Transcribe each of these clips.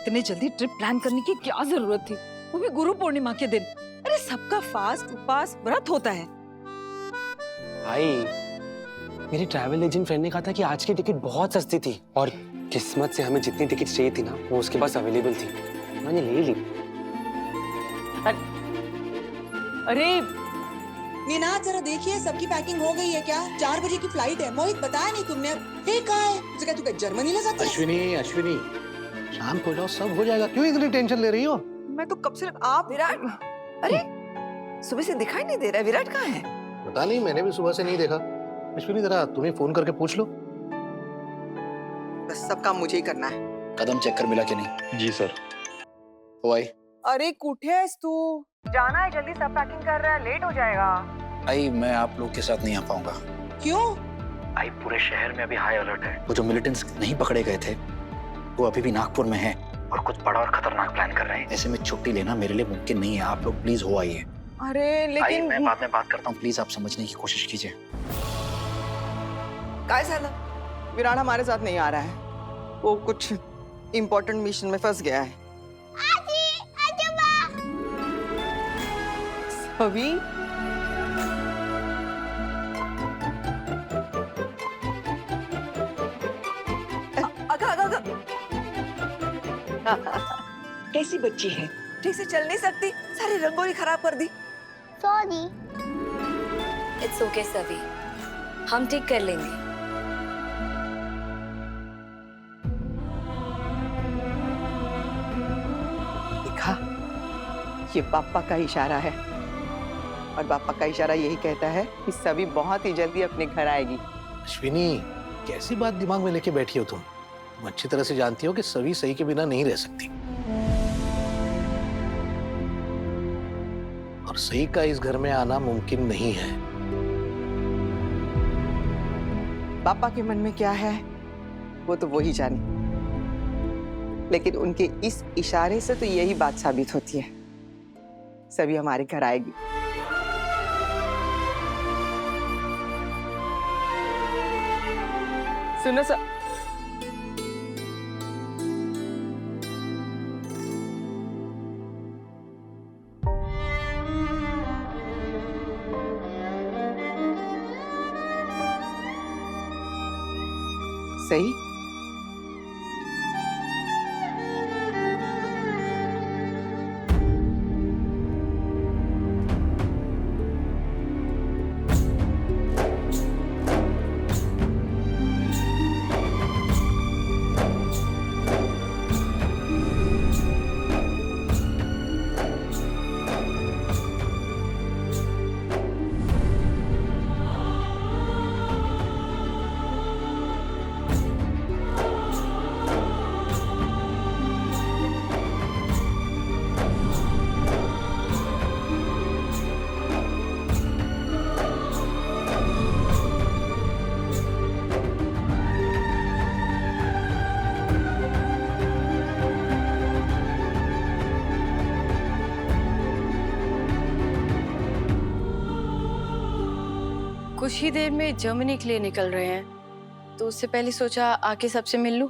इतने जल्दी trip plan करने की क्या जरूरत थी, वो भी गुरु पूर्णिमा के दिन। अरे सबका फास्ट उपवास व्रत होता है। भाई, मेरे ट्रैवल एजेंट फ्रेंड ने कहा था कि आज की टिकट बहुत सस्ती थी और किस्मत से हमें जितनी टिकट चाहिए थी ना वो उसके पास अवेलेबल थी, मैंने ले ली। अरे मीना जरा देखिए सबकी पैकिंग हो गई है क्या? 4 बजे की फ्लाइट है। मोहित बताया नहीं तुमने? ये कहाँ है? तुझे क्या तू जर्मनी ले जाता है? अश्विनी शांत हो जाओ, सब हो जाएगा। क्यों इतनी टेंशन ले रही हो? मैं तो कब से आप विराट, अरे सुबह से दिखाई नहीं दे रहा। विराट कहाँ है? पता नहीं, मैंने भी सुबह से नहीं देखा। अश्विनी जरा तुम्हें फोन करके पूछ लो। बस सब काम मुझे ही करना है। कदम चेक कर मिला कि नहीं? जी सर। वो आई? अरे कुठे आहेस तू? जाना है, जल्दी सब पैकिंग कर रहा है, लेट हो जाएगा। आई, मैं आप लोग के साथ नहीं आ पाऊंगा। क्यों? आई, पूरे शहर में अभी हाई अलर्ट है। वो जो मिलिटेंट्स नहीं पकड़े गए थे वो अभी भी नागपुर में हैं और कुछ बड़ा और खतरनाक प्लान कर रहे हैं। ऐसे में छुट्टी लेना मेरे लिए मुमकिन नहीं है। आप लोग प्लीज हो आइए। अरे आई, लेकिन मैं बाद में बात करता हूँ, प्लीज आप समझने की कोशिश कीजिए। काय झालं? विराट हमारे साथ नहीं आ रहा है, वो कुछ इम्पोर्टेंट मिशन में फंस गया है। अभी कैसी बच्ची है, ठीक से चल नहीं सकती, सारी रंगोली खराब कर दी। सॉरी। इट्स ओके सभी, हम ठीक कर लेंगे। देखा, ये पापा का इशारा है और पापा का इशारा यही कहता है कि सभी बहुत ही जल्दी अपने घर आएगी। अश्विनी, कैसी बात दिमाग में लेके बैठी हो तुम अच्छी तरह से जानती हो कि सभी सही के बिना नहीं रह सकती और सही का इस घर में आना मुमकिन नहीं है। पापा के मन में क्या है वो तो वही जाने, लेकिन उनके इस इशारे से तो यही बात साबित होती है, सभी हमारे घर आएगी। सुनो सर, सही कुछ ही देर में जर्मनी के लिए निकल रहे हैं, तो उससे पहले सोचा आके सबसे मिल लूं।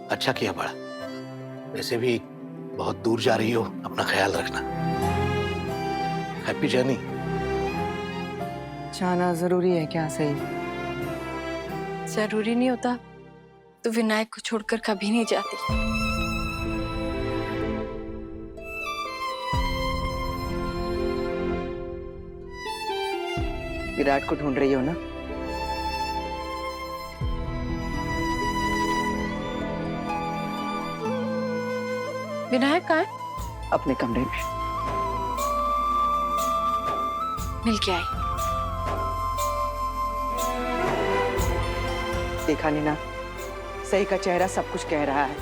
अच्छा किया बड़ा, वैसे भी बहुत दूर जा रही हो, अपना ख्याल रखना। Happy journey. जाना जरूरी है क्या? सही जरूरी नहीं होता तो विनायक को छोड़कर कभी नहीं जाती। विराट को ढूंढ रही हो ना? विनायक कहाँ है? अपने कमरे में। मिल के आई। देखा नीना, सही का चेहरा सब कुछ कह रहा है,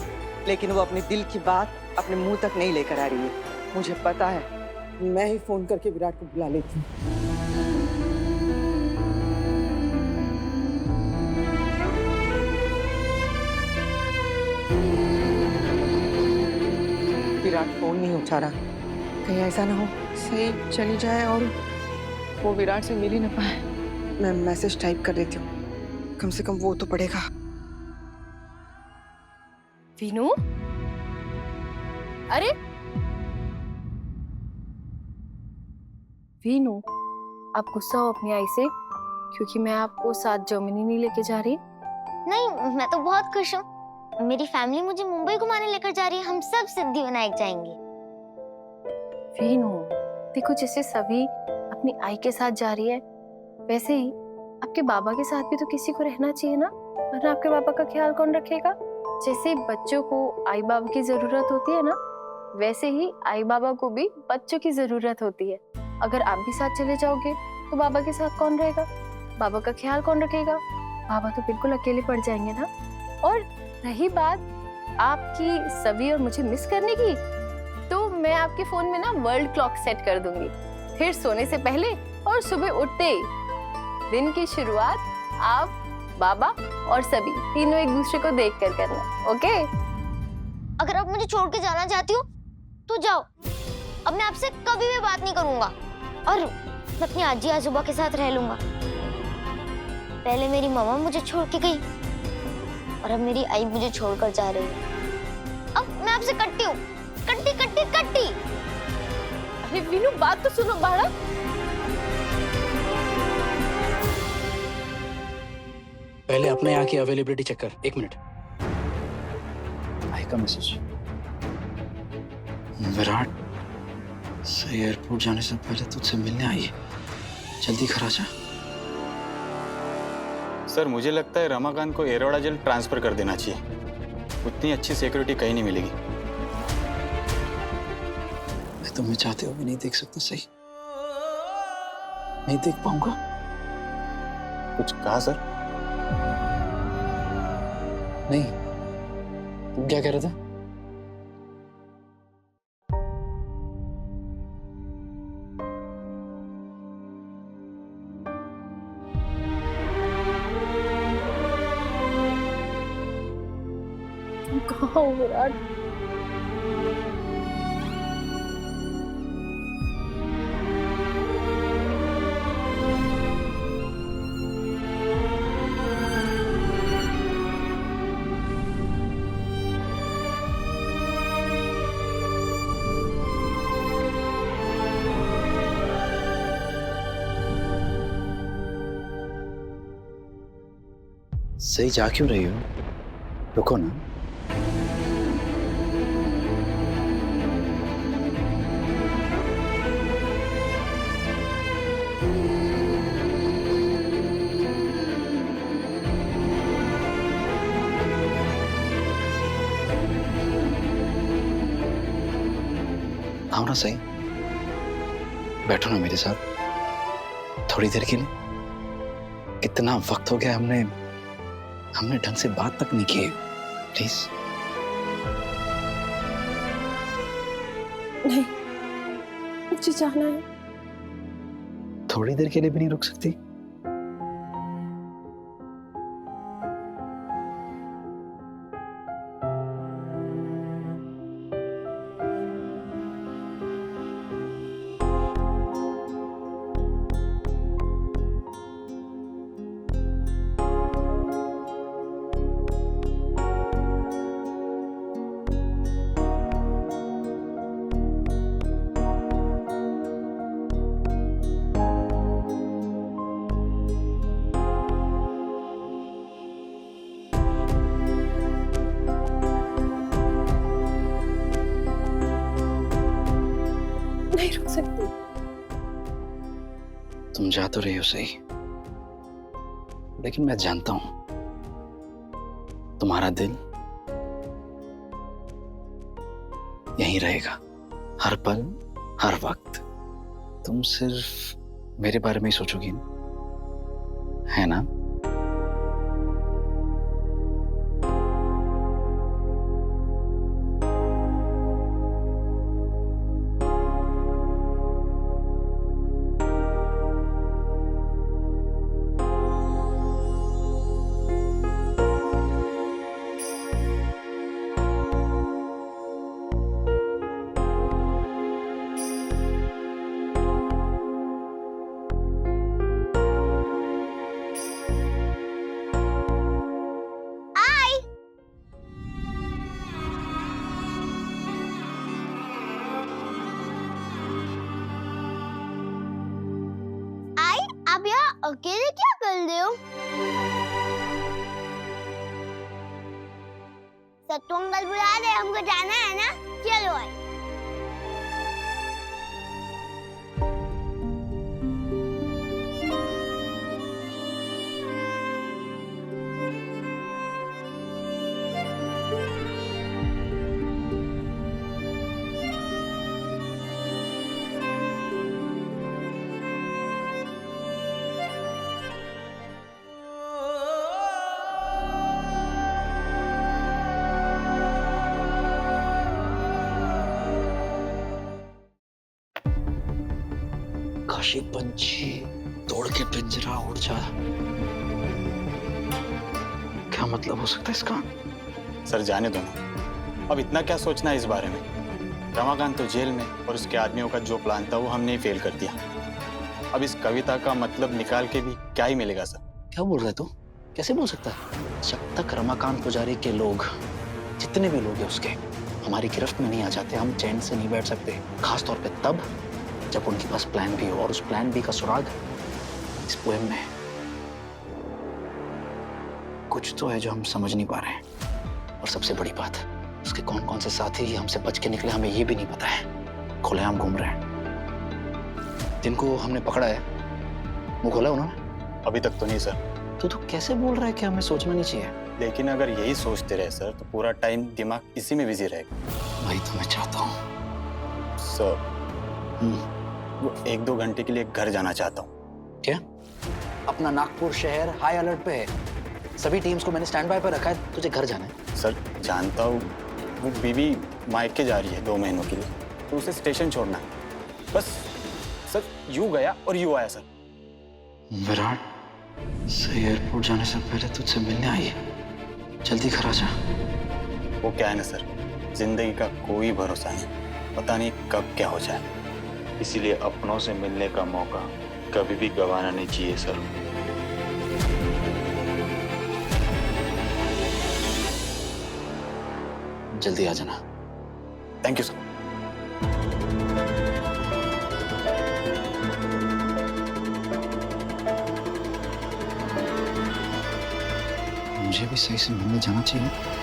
लेकिन वो अपने दिल की बात अपने मुंह तक नहीं लेकर आ रही है। मुझे पता है, मैं ही फोन करके विराट को बुला लेती हूँ। विराट फोन नहीं उठा रहा, कहीं ऐसा ना हो सही चली जाए और वो विराट से मिल ही ना पाए। मैं मैसेज टाइप कर देती हूँ, कम से कम वो तो पढ़ेगा। वीनू, अरे वीनू, आप गुस्सा हो अपनी आई से क्योंकि मैं आपको साथ जर्मनी नहीं लेके जा रही? नहीं, मैं तो बहुत खुश हूँ। मेरी फैमिली मुझे मुंबई घुमाने लेकर जा रही है। हम सब सिद्धिविनायक जाएंगे। वीनू, देखो जैसे सभी अपनी आई के साथ जा रही है, वैसे ही आपके बाबा के साथ भी तो किसी को रहना चाहिए ना, वरना आपके बाबा का ख्याल कौन रखेगा? जैसे बच्चों को आई बाबा की जरूरत होती है ना, वैसे ही आई बाबा को भी बच्चों की जरूरत होती है। अगर आप भी साथ चले जाओगे तो बाबा के साथ कौन रहेगा? बाबा का ख्याल कौन रखेगा? बाबा तो बिल्कुल अकेले पड़ जाएंगे ना। और रही बात आपकी सभी और मुझे मिस करने की, तो मैं आपके फोन में ना वर्ल्ड क्लॉक सेट कर दूंगी। फिर सोने से पहले और सुबह उठते ही दिन की शुरुआत आप, बाबा और सभी तीनों एक दूसरे को देख कर करना, ओके? अगर आप मुझे छोड़ के जाना चाहती हो तो जाओ। अब मैं आपसे कभी भी बात नहीं करूंगा और मैं अपनी आजी आजूबा के साथ रह लूंगा। पहले मेरी मामा मुझे छोड़ के गई और अब मेरी आई मुझे छोड़कर जा रही है। अब मैं आपसे कट्टी हूँ, कट्टी कट्टी कट्टी। अरे वीनू, बात तो सुनो बाड़ा। पहले अपने यहाँ की अवेलेबिलिटी चेक कर। 1 मिनट। आई का मैसेज। विराट से एयरपोर्ट जाने से पहले तुझसे मिलने आई है, जल्दी घर आ जा। सर, मुझे लगता है रमाकांत को एरोड़ा जेल ट्रांसफर कर देना चाहिए। उतनी अच्छी सिक्योरिटी कहीं नहीं मिलेगी। मैं तुम्हें चाहते हुए भी नहीं देख सकता। सही नहीं देख पाऊंगा। कुछ कहा सर? नहीं, तुम क्या कह रहे थे? कहाँ हो विराट? सही जा क्यों रही हो? रुको ना। आओ ना सही, बैठो ना मेरे साथ थोड़ी देर के लिए। कितना वक्त हो गया, हमने ढंग से बात तक नहीं की। प्लीज। नहीं, मुझे जाना है। थोड़ी देर के लिए भी नहीं रुक सकती? नहीं रुक सकती। तुम जा तो रही हो सही, लेकिन मैं जानता हूं तुम्हारा दिल यहीं रहेगा, हर पल हर वक्त। तुम सिर्फ मेरे बारे में ही सोचोगी, है ना? अकेले क्या कर रहे हो? सत्तू अंकल बुला रहे, हमको जाना है ना? चलो आई। काशी पंछी तोड़ के पिंजरा उड़ जा, क्या मतलब हो सकता है इसका? सर जाने दो ना, अब इतना क्या सोचना है इस बारे में। रमाकांत तो जेल में और उसके आदमियों का जो प्लान था वो हमने ही फेल कर दिया। अब इस कविता का मतलब निकाल के भी क्या ही मिलेगा सर? क्या बोल रहे तू? कैसे बोल सकता है? जब तक रमाकांत पुजारी के लोग, जितने भी लोग हैं उसके, हमारी गिरफ्त में नहीं आ जाते, हम चैन से नहीं बैठ सकते। खास तौर पे तब जब उनके पास प्लान बी हो, और उस प्लान बी का सुराग इस पोएम में कुछ तो है जो हम समझ नहीं पा रहे हैं। और सबसे बड़ी बात, उसके कौन कौन से साथी हमसे बच के निकले हमें ये भी नहीं पता है। खुलेआम घूम रहे हैं। जिनको हमने पकड़ा है वो खोला उन्होंने? अभी तक तो नहीं सर। तो कैसे बोल रहा है कि हमें सोचना नहीं चाहिए? लेकिन अगर यही सोचते रहे सर तो पूरा टाइम दिमाग इसी में बिजी रहेगा। वही तो मैं चाहता हूँ सर। वो 1-2 घंटे के लिए घर जाना चाहता हूँ। क्या? अपना नागपुर शहर हाई अलर्ट पे है, सभी टीम्स को मैंने स्टैंड बाय पर रखा है, तुझे घर जाना है? सर जानता हूँ, वो बीवी मायके जा रही है 2 महीनों के लिए, तो उसे स्टेशन छोड़ना है बस। सर यूं गया और यूं आया सर। विराट, सही एयरपोर्ट जाने से पहले तुझसे मिलने आई है, जल्दी घर आ जा। वो क्या है ना सर, जिंदगी का कोई भरोसा नहीं, पता नहीं कब क्या हो जाए, इसीलिए अपनों से मिलने का मौका कभी भी गंवाना नहीं चाहिए सर। जल्दी आ जाना। Thank you sir. मुझे भी सही से मिलने जाना चाहिए।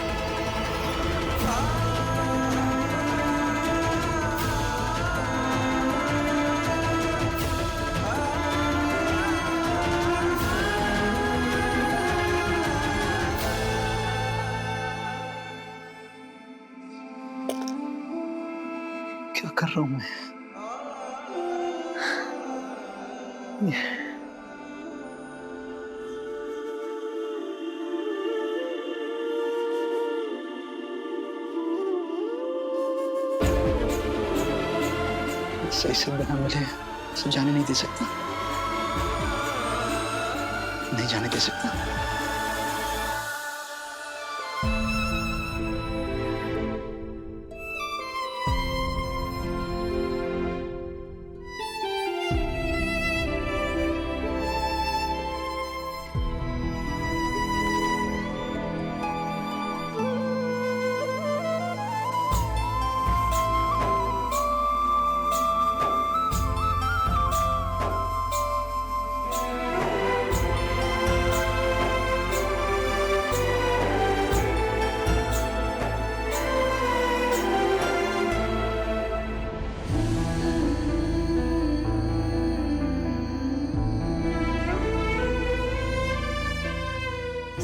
क्या कर रहा हूं मैं? सही से बिना मिले उसे जाने नहीं दे सकता, नहीं जाने दे सकता।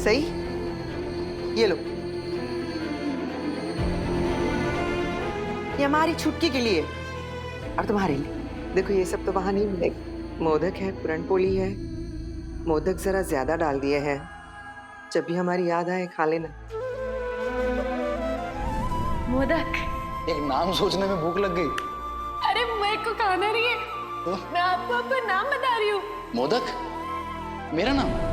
सही, ये लो, ये हमारी छुटकी के लिए और तुम्हारे लिए। देखो ये सब तो वहां नहीं मिलेगा। मोदक है, पुरणपोली है, मोदक जरा ज्यादा डाल दिए हैं, जब भी हमारी याद आए खा लेना। मोदक। एक नाम सोचने में भूख लग गई। अरे मेरे को खाना नहीं है, मैं आपको आपका नाम बता रही हूँ। मोदक मेरा नाम?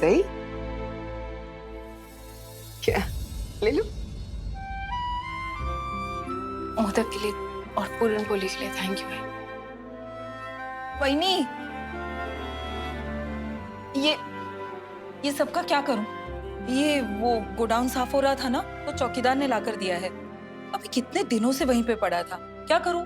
सही, क्या ले लो? मोदक के लिए और पूरनपोली के लिए थैंक यू। वहीनी, ये सबका क्या करूं? ये वो गोडाउन साफ हो रहा था ना, तो चौकीदार ने लाकर दिया है। अभी कितने दिनों से वहीं पे पड़ा था, क्या करूं?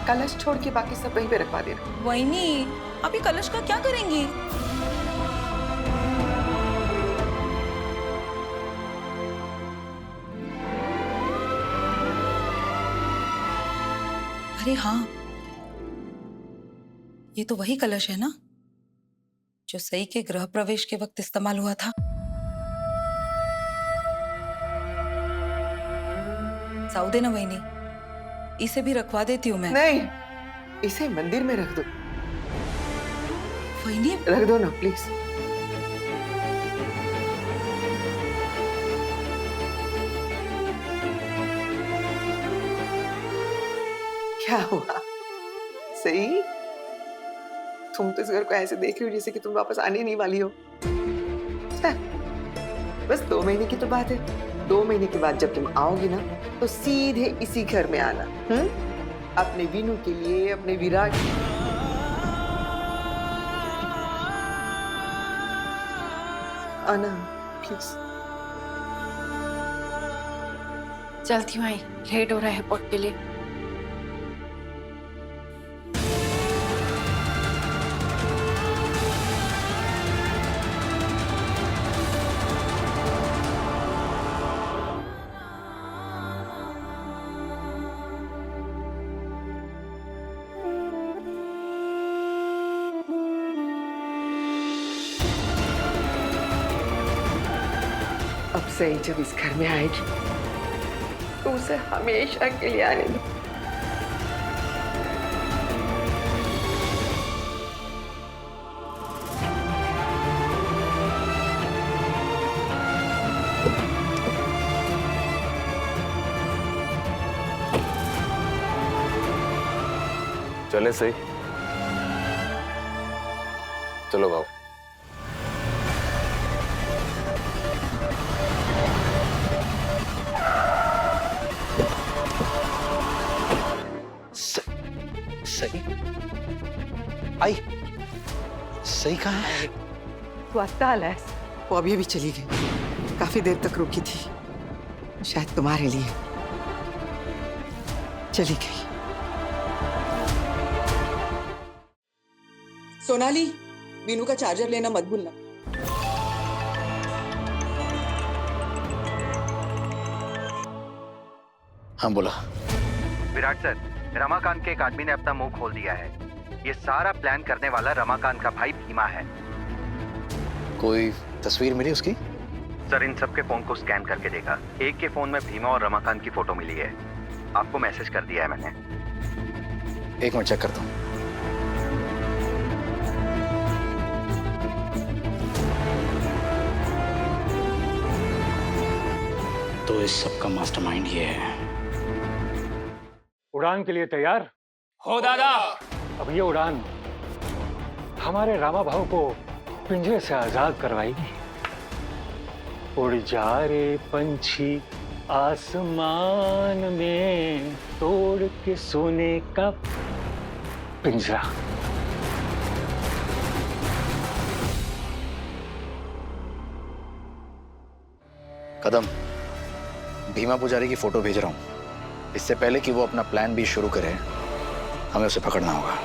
कलश छोड़ के बाकी सब वहीं पे रखवा देना। वहीनी, आप ये कलश का क्या करेंगी? अरे हाँ, ये तो वही कलश है ना जो सई के गृह प्रवेश के वक्त इस्तेमाल हुआ था। साऊ देना वहीनी, इसे भी रखवा देती हूँ मैं। नहीं, इसे मंदिर में रख दो। वहीनी, रख दो ना प्लीज। क्या हुआ सही? तुम तो इस घर को ऐसे देख रही हो जैसे कि तुम वापस आने नहीं वाली हो। बस 2 महीने की तो बात है। 2 महीने के बाद जब तुम आओगी ना तो सीधे इसी घर में आना। अपने वीनू के लिए, अपने विराट। आना प्लीज। चलती हूँ, लेट हो रहा है एयरपोर्ट के लिए। अब सही जब इस घर में आएगी तो उसे हमेशा के लिए आने दो। चले सही, चलो बाबू। सही आई, सही कहाँ है? वो अस्ताल है। वो अभी चली गई। काफी देर तक रुकी थी, शायद तुम्हारे लिए चली गई। सोनाली, वीनू का चार्जर लेना मत भूलना। हाँ बोला। विराट सर, रमाकांत के एक आदमी ने अपना मुंह खोल दिया है। ये सारा प्लान करने वाला रमाकांत का भाई भीमा है। कोई तस्वीर मिली उसकी? सर, इन सब के फोन को स्कैन करके देखा। एक के फोन में भीमा और रमाकांत की फोटो मिली है। आपको मैसेज कर दिया है मैंने। एक मिनट चेक करता हूँ। तो इस सब का मास्टरमाइंड ये है। उड़ान के लिए तैयार हो दादा? अब ये उड़ान हमारे रामा भाऊ को पिंजरे से आजाद करवाएगी। उड़ जा रे पंछी आसमान में, तोड़ के सोने का पिंजरा। कदम, भीमा पुजारी की फोटो भेज रहा हूं। इससे पहले कि वो अपना प्लान भी शुरू करे, हमें उसे पकड़ना होगा।